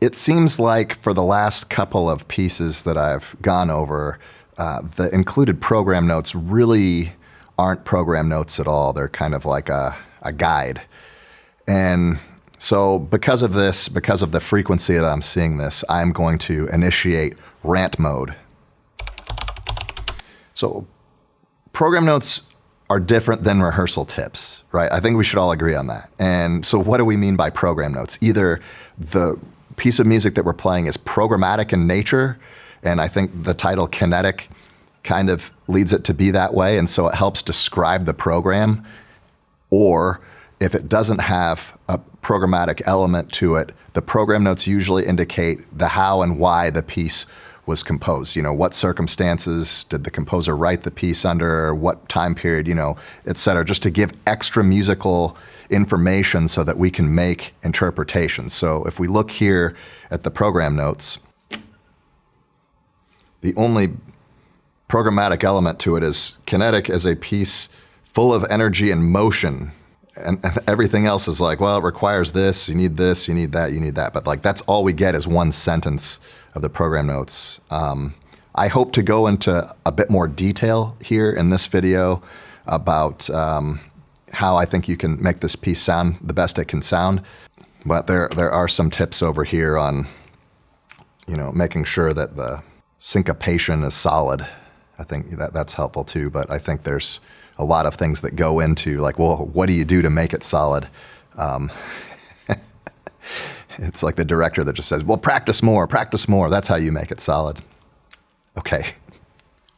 It seems like for the last couple of pieces that I've gone over, the included program notes really aren't program notes at all. They're kind of like a guide. And so because of this, because of the frequency that I'm seeing this, I'm going to initiate Rant Mode. So program notes are different than rehearsal tips, right? I think we should all agree on that. And so what do we mean by program notes? Either the piece of music that we're playing is programmatic in nature, and I think the title Kinetic kind of leads it to be that way, and so it helps describe the program. Or if it doesn't have a programmatic element to it, the program notes usually indicate the how and why the piece was composed. You know, what circumstances did the composer write the piece under, what time period, you know, et cetera, just to give extra musical information so that we can make interpretations. So if we look here at the program notes, the only programmatic element to it is Kinetic as a piece full of energy and motion. And everything else is like, well, it requires this, you need that, you need that. But like, that's all we get is one sentence of the program notes. I hope to go into a bit more detail here in this video about how I think you can make this piece sound the best it can sound. But there are some tips over here on, you know, making sure that the syncopation is solid. I think that's helpful too, but I think there's a lot of things that go into like, well, what do you do to make it solid? It's like the director that just says, well, practice more. That's how you make it solid. Okay.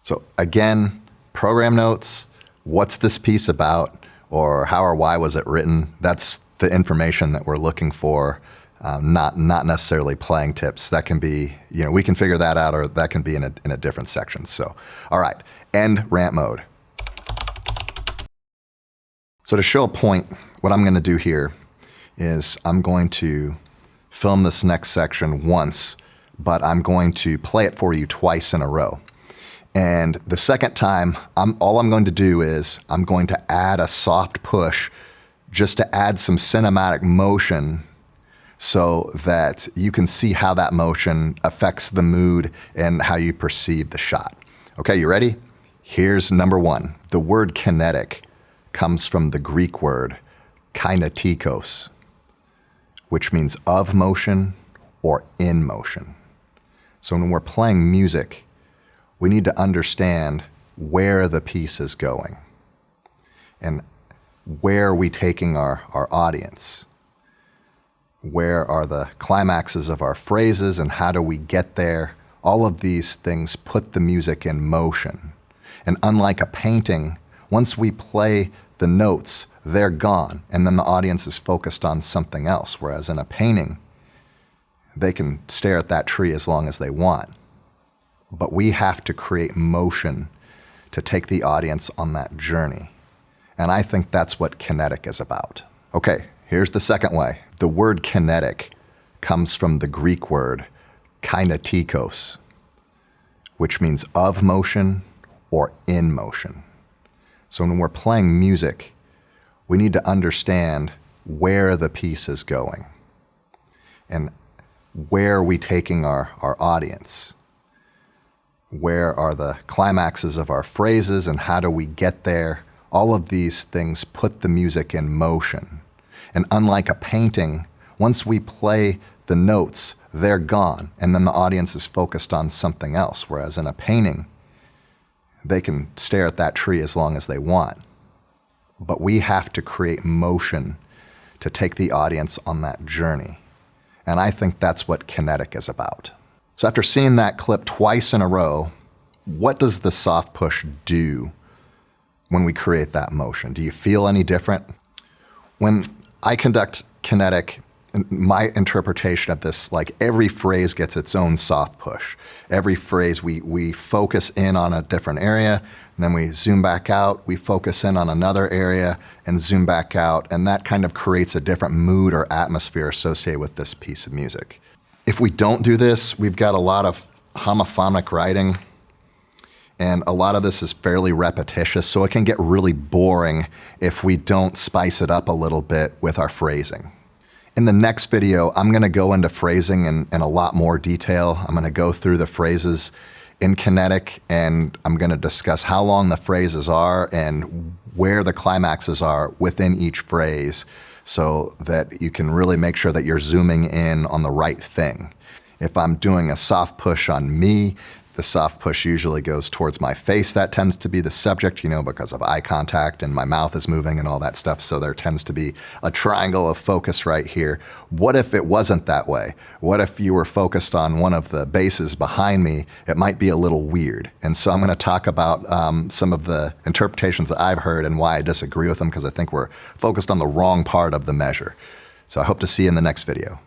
So again, program notes, what's this piece about? Or how or why was it written? That's the information that we're looking for, not necessarily playing tips. That can be, you know, we can figure that out, or that can be in a different section. So, all right, end Rant Mode. So to show a point, what I'm going to do here is I'm going to film this next section once, but I'm going to play it for you twice in a row. And the second time, all I'm going to do is I'm going to add a soft push just to add some cinematic motion so that you can see how that motion affects the mood and how you perceive the shot. Okay, you ready? Here's number one. The word kinetic comes from the Greek word kinetikos, which means of motion or in motion. So when we're playing music, we need to understand where the piece is going and where are we taking our audience. Where are the climaxes of our phrases and how do we get there? All of these things put the music in motion. And unlike a painting, once we play the notes, they're gone, and then the audience is focused on something else. Whereas in a painting, they can stare at that tree as long as they want. But we have to create motion to take the audience on that journey. And I think that's what Kinetic is about. Okay, here's the second way. The word kinetic comes from the Greek word kinetikos, which means of motion or in motion. So when we're playing music, we need to understand where the piece is going and where are we taking our audience. Where are the climaxes of our phrases and how do we get there? All of these things put the music in motion. And unlike a painting, once we play the notes, they're gone, and then the audience is focused on something else. Whereas in a painting, they can stare at that tree as long as they want. But we have to create motion to take the audience on that journey. And I think that's what Kinetic is about. So after seeing that clip twice in a row, what does the soft push do when we create that motion? Do you feel any different? When I conduct Kinetic, my interpretation of this, like every phrase gets its own soft push. Every phrase, we focus in on a different area, and then we zoom back out, we focus in on another area, and zoom back out, and that kind of creates a different mood or atmosphere associated with this piece of music. If we don't do this, we've got a lot of homophonic writing, and a lot of this is fairly repetitious, so it can get really boring if we don't spice it up a little bit with our phrasing. In the next video, I'm going to go into phrasing in a lot more detail. I'm going to go through the phrases in Kinetic, and I'm going to discuss how long the phrases are and where the climaxes are within each phrase so that you can really make sure that you're zooming in on the right thing. If I'm doing a soft push on me, the soft push usually goes towards my face. That tends to be the subject, because of eye contact and my mouth is moving and all that stuff. So there tends to be a triangle of focus right here. What if it wasn't that way? What if you were focused on one of the bases behind me? It might be a little weird. And so I'm going to talk about some of the interpretations that I've heard and why I disagree with them, because I think we're focused on the wrong part of the measure. So I hope to see you in the next video.